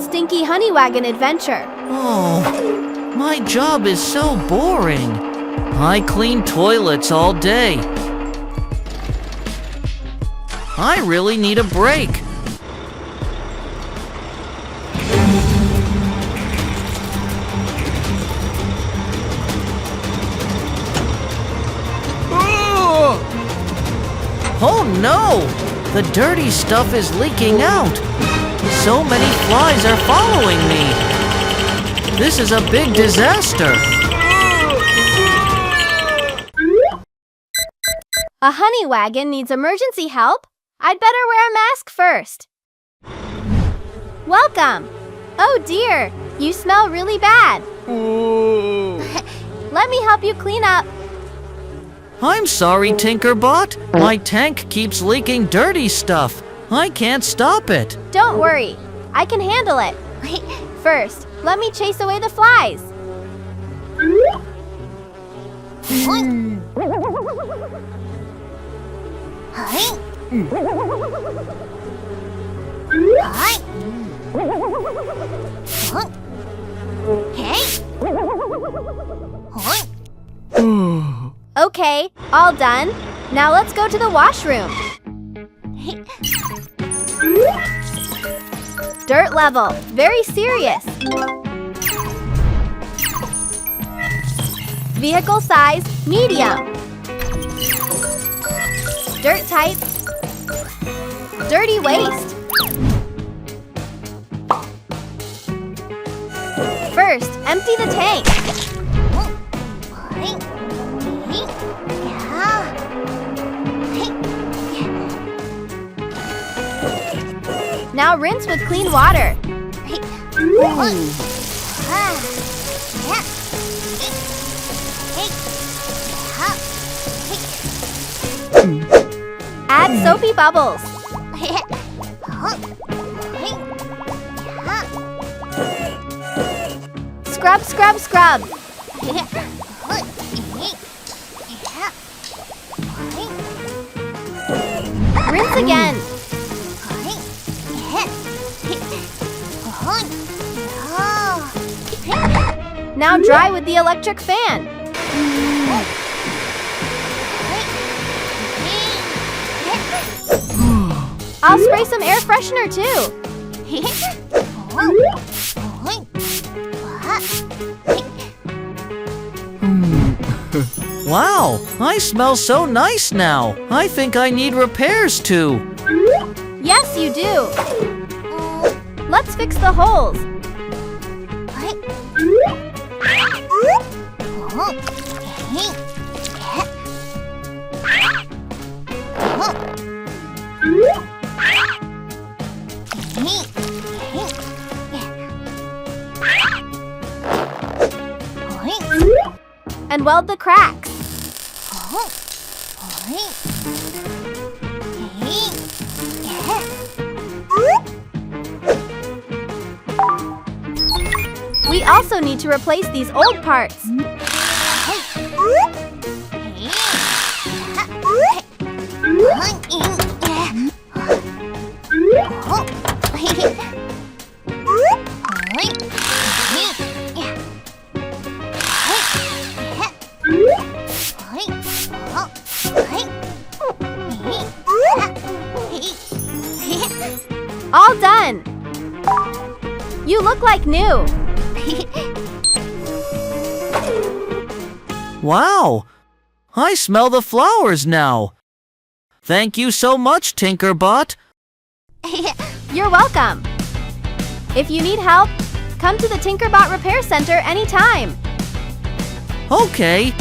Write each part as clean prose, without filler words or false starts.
Stinky Honey Wagon adventure. Oh, my job is so boring. I clean toilets all day. I really need a break. Oh no! The dirty stuff is leaking out. So many flies are following me. This is a big disaster. A honey wagon needs emergency help. I'd better wear a mask first. Welcome. Oh dear, you smell really bad. Let me help you clean up. I'm sorry, TinkerBot. My tank keeps leaking dirty stuff. I can't stop it. Don't worry, I can handle it. First, let me chase away the flies. Okay, all done. Now let's go to the washroom. Dirt level, very serious. Vehicle size, medium. Dirt type, dirty waste. First, empty the tank. Now rinse with clean water. Add soapy bubbles. Scrub, scrub, scrub. Rinse again. Now dry with the electric fan. I'll spray some air freshener too. Wow, I smell so nice now. I think I need repairs too. Yes, you do. Let's fix the holes. And weld the cracks. We also need to replace these old parts. All done! You look like new! Wow! I smell the flowers now! Thank you so much, TinkerBot! You're welcome! If you need help, come to the TinkerBot Repair Center anytime! Okay!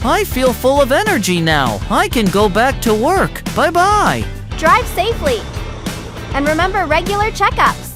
I feel full of energy now! I can go back to work! Bye-bye! Drive safely! And remember regular checkups!